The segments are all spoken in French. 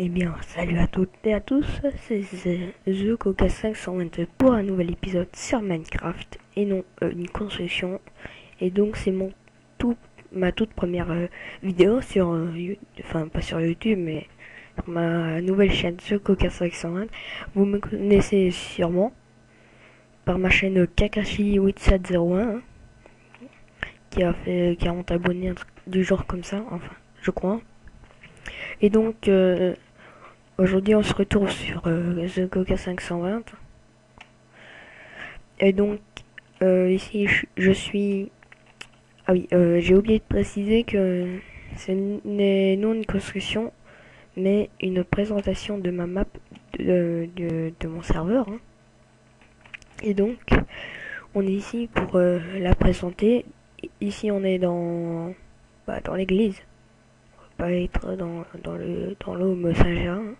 Eh bien, salut à toutes et à tous, c'est The Coca 522 pour un nouvel épisode sur Minecraft et non une construction. Et donc c'est ma toute première vidéo sur enfin pas sur YouTube mais sur ma nouvelle chaîne The Coca 520. Vous me connaissez sûrement par ma chaîne Kakashi8701 qui a fait 40 abonnés, un truc du genre comme ça, enfin je crois. Et donc aujourd'hui, on se retrouve sur The Coca 520. Et donc, ici, je suis... Ah oui, j'ai oublié de préciser que ce n'est non une construction, mais une présentation de ma map de mon serveur, hein. Et donc, on est ici pour la présenter. Ici, on est dans l'église. On va pas être dans l'Homme Saint-Jean, hein.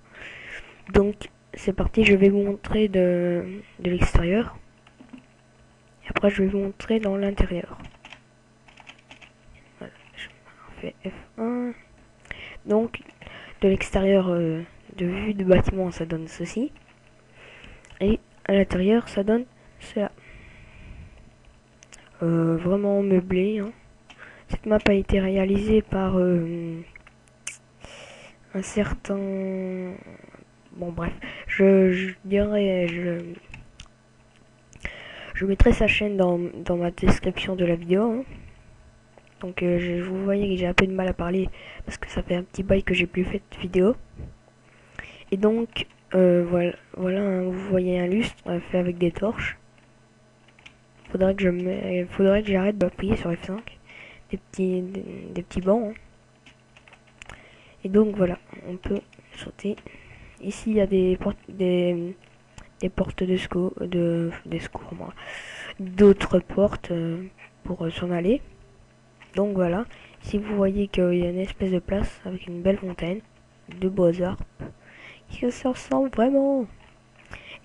Donc, c'est parti, je vais vous montrer de l'extérieur. Et après, je vais vous montrer dans l'intérieur. Voilà, je fais F1. Donc, de l'extérieur, de vue de bâtiment, ça donne ceci. Et à l'intérieur, ça donne cela. Vraiment meublé, hein. Cette map a été réalisée par un certain... Bon, bref, je dirais... Je mettrai sa chaîne dans ma description de la vidéo, hein. Donc vous voyez que j'ai un peu de mal à parler parce que ça fait un petit bail que j'ai plus fait de vidéo. Et donc voilà hein, vous voyez un lustre fait avec des torches. Faudrait que j'arrête d'appuyer sur F5. Des petits bancs, hein. Et donc voilà, on peut sauter. Ici il y a des portes de secours, des secours, moi, d'autres portes pour s'en aller. Donc voilà, si vous voyez qu'il y a une espèce de place avec une belle fontaine, de beaux arbres, qui se ressemble vraiment.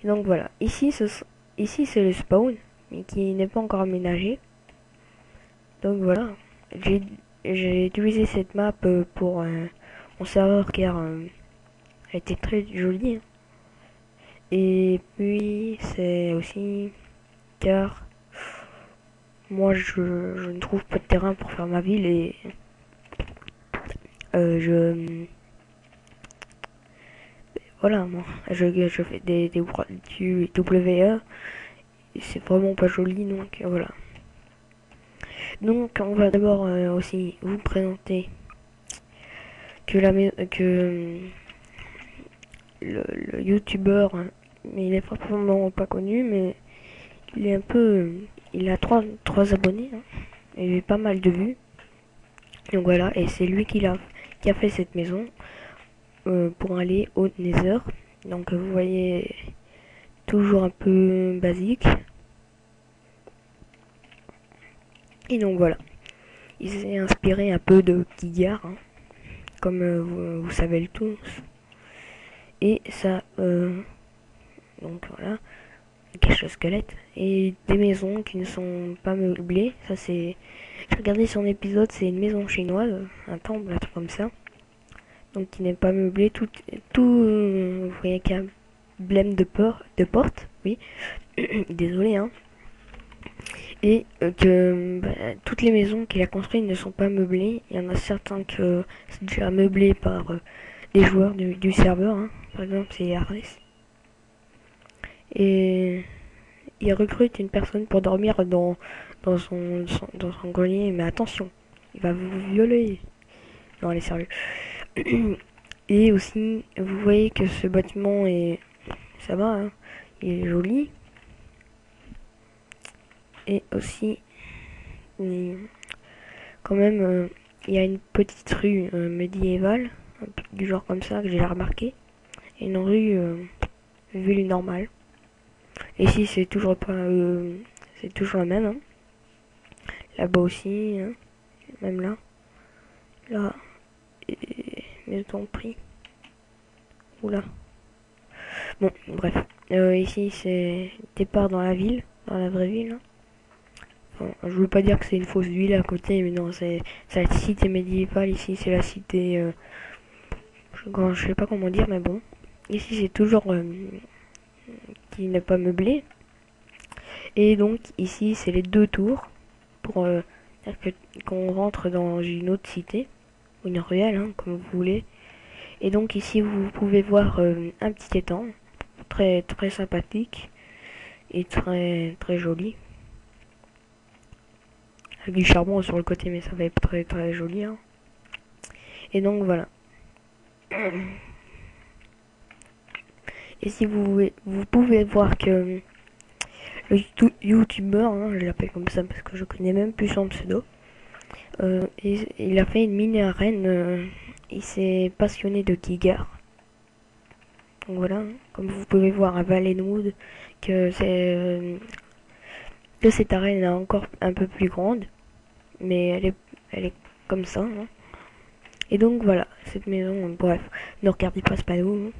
Et donc voilà, ici c'est le spawn, mais qui n'est pas encore aménagé. Donc voilà, j'ai utilisé cette map pour mon serveur car elle était très jolie, hein. Et puis c'est aussi car moi je ne trouve pas de terrain pour faire ma ville et voilà, moi je fais du WE, c'est vraiment pas joli, donc voilà. Donc on va d'abord aussi vous présenter que le youtubeur, hein, mais il est vraiment pas connu, mais il est un peu, il a trois abonnés, hein, et pas mal de vues. Donc voilà, et c'est lui qui a fait cette maison pour aller au Nether. Donc vous voyez, toujours un peu basique. Et donc voilà, il s'est inspiré un peu de Kigar, hein, comme vous savez le tous. Et ça, donc voilà, cache le squelette. Et des maisons qui ne sont pas meublées. Ça c'est, j'ai regardé son épisode, c'est une maison chinoise, un temple, un truc comme ça. Donc qui n'est pas meublé, tout vous voyez qu'il y a un blême de porte, oui. Désolé, hein. Et que toutes les maisons qu'il a construites ne sont pas meublées. Il y en a certains que c'est déjà meublé par des joueurs du serveur, hein. Par exemple, c'est Harris. Et il recrute une personne pour dormir dans son grenier. Mais attention, il va vous violer. Non, allez, sérieux. Et aussi, vous voyez que ce bâtiment est... Ça va, hein, il est joli. Et aussi, quand même, il y a une petite rue médiévale, du genre comme ça, que j'ai remarqué. Et une rue ville normale. Et ici, c'est toujours pas... c'est toujours la même, hein. Là-bas aussi, hein, même là. Là, et... maison prix. Oula. Bon, bref. Ici, c'est départ dans la ville, dans la vraie ville, hein. Enfin, je veux pas dire que c'est une fausse ville à côté, mais non, c'est la cité médiévale. Ici, c'est la cité... je sais pas comment dire, mais bon. Ici, c'est toujours qui n'est pas meublé. Et donc, ici, c'est les 2 tours pour qu'on rentre dans une autre cité, ou une ruelle, hein, comme vous voulez. Et donc, ici, vous pouvez voir un petit étang, très, très sympathique et très, très joli. Avec du charbon sur le côté, mais ça va être très, très joli. Hein. Et donc, voilà. Et si vous pouvez voir que le youtubeur, hein, je l'appelle comme ça parce que je connais même plus son pseudo, il a fait une mini arène, il s'est passionné de Giga. Donc voilà, hein, comme vous pouvez voir à Valenwood, que que cette arène est encore un peu plus grande, mais elle est comme ça. Hein. Et donc voilà, cette maison, bref, ne regardez pas ce panneau, hein.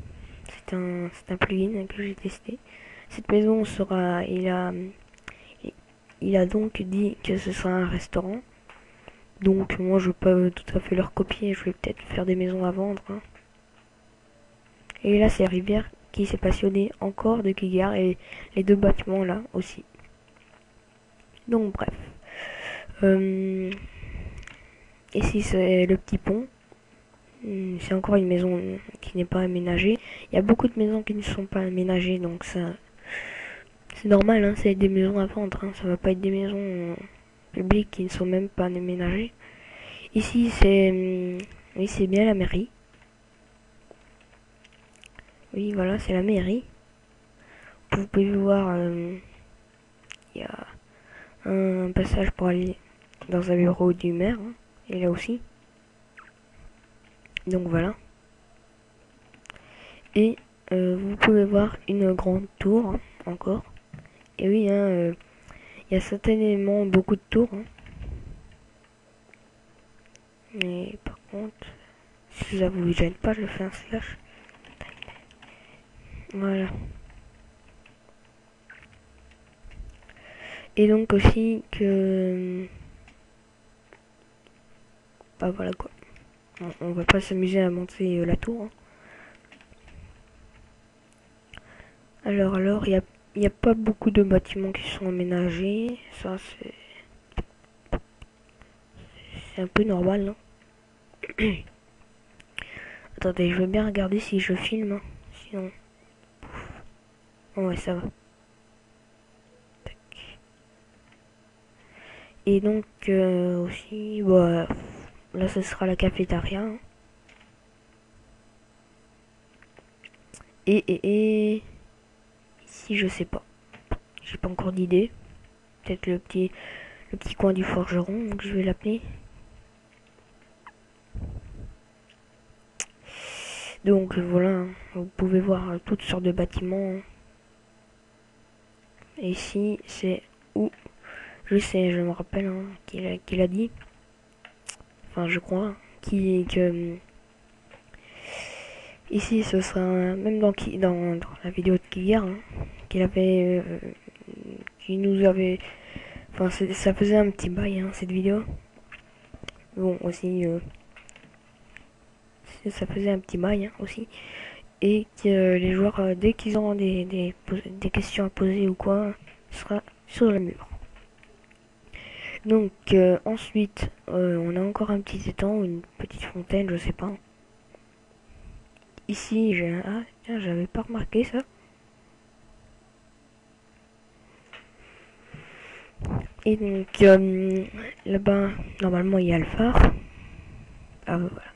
C'est un plugin que j'ai testé. Cette maison sera, il a donc dit que ce sera un restaurant. Donc moi je peux tout à fait le recopier, je vais peut-être faire des maisons à vendre. Hein. Et là c'est Rivière qui s'est passionné encore de Kigar et les 2 bâtiments là aussi. Donc bref. Ici c'est le petit pont. C'est encore une maison qui n'est pas aménagée. Il y a beaucoup de maisons qui ne sont pas aménagées, donc ça c'est normal, hein, c'est des maisons à vendre. Hein, ça va pas être des maisons publiques qui ne sont même pas aménagées. Ici c'est oui c'est bien la mairie. Oui voilà c'est la mairie. Vous pouvez voir il y a un passage pour aller dans un bureau du maire. Hein, et là aussi. Donc voilà. Et vous pouvez voir une grande tour hein, encore. Et oui, hein, il y a certainement beaucoup de tours. Hein. Mais par contre, si ça vous gêne pas, je fais un slash. Voilà. Et donc aussi que... Bah voilà quoi. On va pas s'amuser à monter la tour. Hein. Alors, il y a pas beaucoup de bâtiments qui sont aménagés. Ça, c'est un peu normal. Hein. Attendez, je veux bien regarder si je filme. Hein. Sinon... Oh, ouais, ça va. Tac. Et donc, aussi, bah, là, ce sera la cafétéria. Hein. Et... Ici, je sais pas. J'ai pas encore d'idée. Peut-être le petit coin du forgeron, donc je vais l'appeler. Donc voilà, hein, vous pouvez voir toutes sortes de bâtiments. Et ici, c'est où je sais, je me rappelle hein, qu'il a dit. Enfin, je crois. Que ici, ce sera même dans la vidéo de Kigar, hein, qu'il avait. Qui nous avait. Enfin, ça faisait un petit bail, hein, cette vidéo. Bon, aussi. Ça faisait un petit bail hein, aussi. Et que les joueurs, dès qu'ils auront des questions à poser ou quoi, sera sur le mur. Donc ensuite, on a encore un petit étang, une petite fontaine, je sais pas. Ici, j'ai ah tiens, j'avais pas remarqué ça. Et donc là-bas, normalement, il y a le phare. Ah voilà.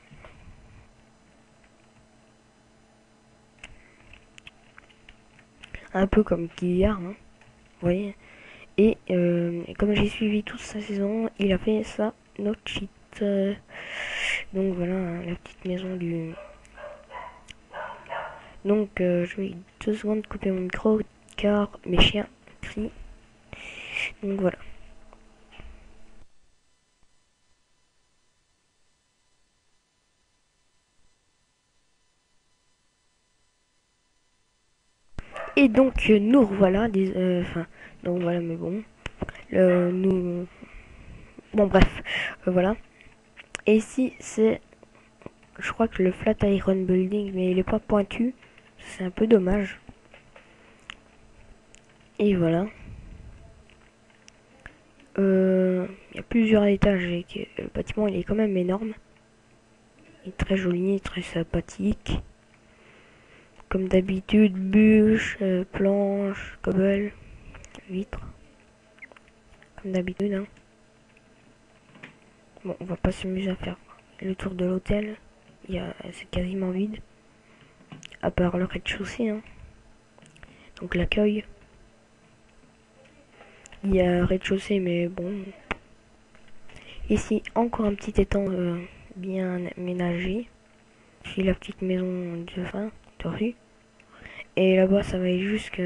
Un peu comme hier, hein, vous voyez. Et comme j'ai suivi toute sa saison, il a fait ça, notre cheat. Donc voilà, hein, la petite maison du... Donc je vais 2 secondes couper mon micro car mes chiens crient. Donc voilà. Et donc nous revoilà, enfin, donc voilà, mais bon, bon bref, voilà. Et ici c'est je crois que le flat iron building, mais il est pas pointu. C'est un peu dommage. Et voilà. Il y a plusieurs étages et le bâtiment il est quand même énorme. Il est très joli, très sympathique. Comme d'habitude, bûches, planches, cobble, vitres. Comme d'habitude. Hein. Bon, on va pas s'amuser à faire le tour de l'hôtel. C'est quasiment vide. À part le rez-de-chaussée. Hein. Donc l'accueil. Il y a rez-de-chaussée, mais bon. Ici, encore un petit étang bien aménagé. Ici, la petite maison de rue. Et là-bas, ça va aller jusque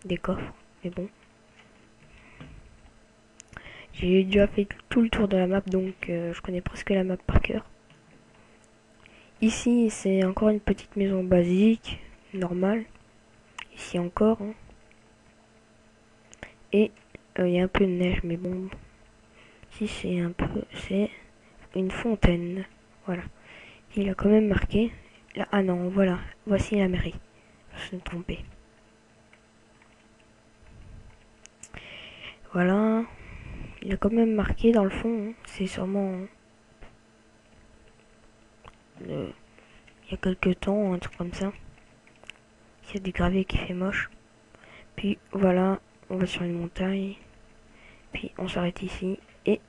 des coffres. Mais bon. J'ai déjà fait tout le tour de la map, donc je connais presque la map par cœur. Ici, c'est encore une petite maison basique, normale. Ici encore. Hein. Et il y a un peu de neige, mais bon. Si c'est une fontaine. Voilà. Il a quand même marqué. Là, ah non, voilà. Voici la mairie. Je me suis trompé. Voilà. Il a quand même marqué dans le fond. Hein. C'est sûrement il y a quelques temps, un truc comme ça. Il y a du gravier qui fait moche. Puis voilà, on va sur une montagne. Puis on s'arrête ici. Et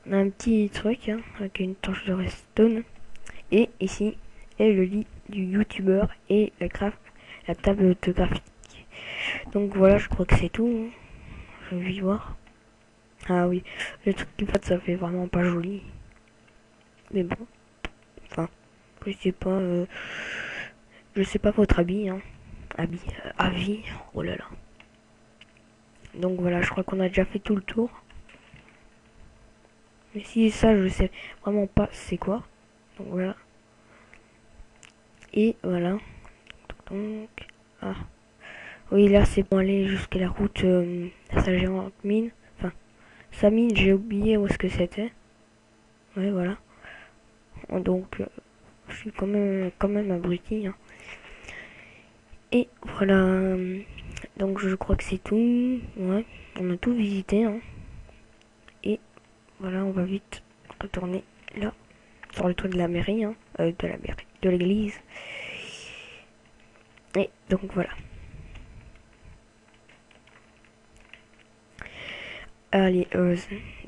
on a un petit truc hein, avec une torche de redstone. Et ici est le lit du youtubeur et la table de graphique. Donc voilà, je crois que c'est tout. Hein. Je vais y voir. Ah oui, le truc qui fait ça fait vraiment pas joli. Mais bon. Enfin, je sais pas votre avis, hein. Avis, oh là là. Donc voilà, je crois qu'on a déjà fait tout le tour. Mais si ça, je sais vraiment pas c'est quoi. Donc voilà. Et voilà. Donc, ah. Oui, là c'est pour aller jusqu'à la route à sa géante mine. Enfin, sa mine, j'ai oublié où est-ce que c'était. Ouais, voilà. Donc, je suis quand même abruti. Hein. Et voilà. Donc, je crois que c'est tout. Ouais, on a tout visité. Hein. Et voilà, on va vite retourner là, sur le toit de la mairie. Hein, de l'église. Et donc, voilà. Allez,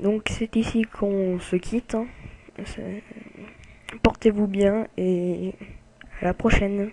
donc c'est ici qu'on se quitte. Hein. Portez-vous bien et à la prochaine.